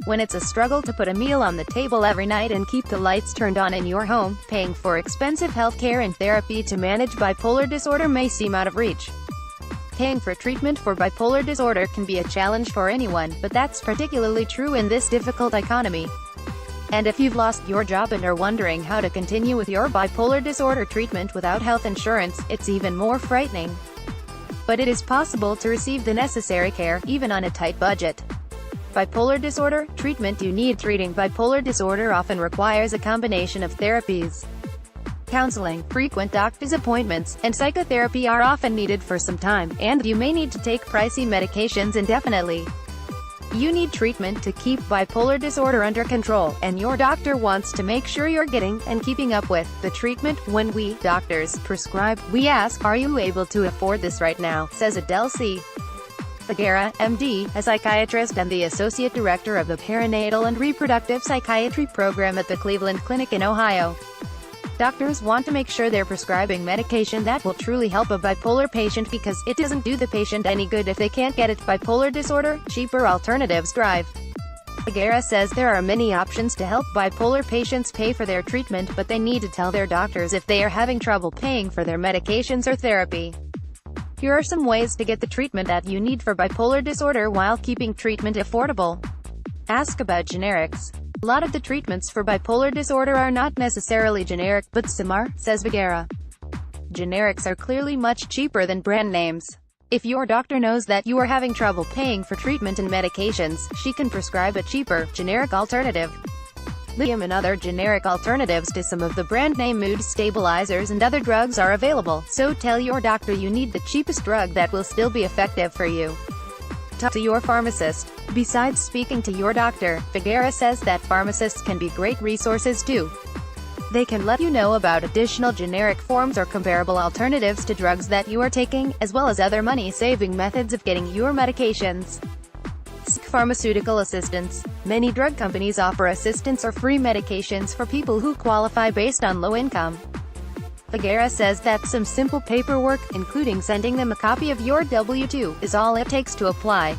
When it's a struggle to put a meal on the table every night and keep the lights turned on in your home, paying for expensive healthcare and therapy to manage bipolar disorder may seem out of reach. Paying for treatment for bipolar disorder can be a challenge for anyone, but that's particularly true in this difficult economy. And if you've lost your job and are wondering how to continue with your bipolar disorder treatment without health insurance, it's even more frightening. But it is possible to receive the necessary care, even on a tight budget. Bipolar disorder treatment. You need treating bipolar disorder often requires a combination of therapies. Counseling, frequent doctor's appointments, and psychotherapy are often needed for some time, and you may need to take pricey medications indefinitely. You need treatment to keep bipolar disorder under control, and your doctor wants to make sure you're getting, and keeping up with, the treatment. When we, doctors, prescribe, we ask, are you able to afford this right now, says Adele C. Figuera, MD, a psychiatrist and the Associate Director of the Perinatal and Reproductive Psychiatry Program at the Cleveland Clinic in Ohio. Doctors want to make sure they're prescribing medication that will truly help a bipolar patient because it doesn't do the patient any good if they can't get it. Bipolar disorder, cheaper alternatives drive. Figuera says there are many options to help bipolar patients pay for their treatment, but they need to tell their doctors if they are having trouble paying for their medications or therapy. Here are some ways to get the treatment that you need for bipolar disorder while keeping treatment affordable. Ask about generics. A lot of the treatments for bipolar disorder are not necessarily generic, but some are, says Figuera. Generics are clearly much cheaper than brand names. If your doctor knows that you are having trouble paying for treatment and medications, she can prescribe a cheaper, generic alternative. Lithium and other generic alternatives to some of the brand name mood stabilizers and other drugs are available, so tell your doctor you need the cheapest drug that will still be effective for you. Talk to your pharmacist. Besides speaking to your doctor, Figuera says that pharmacists can be great resources too. They can let you know about additional generic forms or comparable alternatives to drugs that you are taking, as well as other money-saving methods of getting your medications. Seek pharmaceutical assistance. Many drug companies offer assistance or free medications for people who qualify based on low income. Figuera says that some simple paperwork, including sending them a copy of your W-2, is all it takes to apply.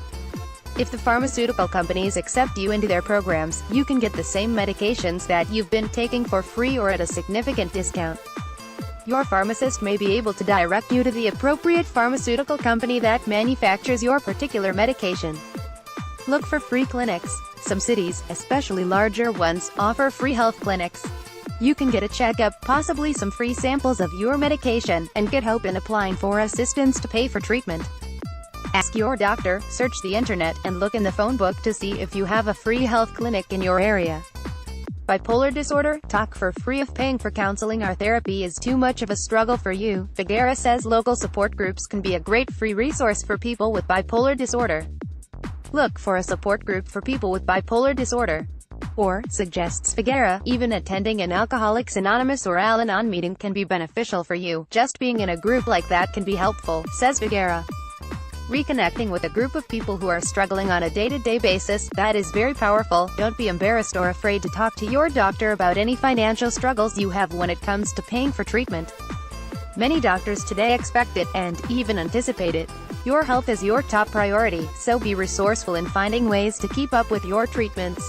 If the pharmaceutical companies accept you into their programs, you can get the same medications that you've been taking for free or at a significant discount. Your pharmacist may be able to direct you to the appropriate pharmaceutical company that manufactures your particular medication. Look for free clinics. Some cities, especially larger ones, offer free health clinics. You can get a checkup, possibly some free samples of your medication, and get help in applying for assistance to pay for treatment. Ask your doctor, search the internet, and look in the phone book to see if you have a free health clinic in your area. Bipolar disorder, talk for free if paying for counseling or therapy is too much of a struggle for you. Figuera says local support groups can be a great free resource for people with bipolar disorder. Look for a support group for people with bipolar disorder. Or, suggests Figuera, even attending an Alcoholics Anonymous or Al-Anon meeting can be beneficial for you. Just being in a group like that can be helpful, says Figuera. Reconnecting with a group of people who are struggling on a day-to-day basis, that is very powerful. Don't be embarrassed or afraid to talk to your doctor about any financial struggles you have when it comes to paying for treatment. Many doctors today expect it, and even anticipate it. Your health is your top priority, so be resourceful in finding ways to keep up with your treatments.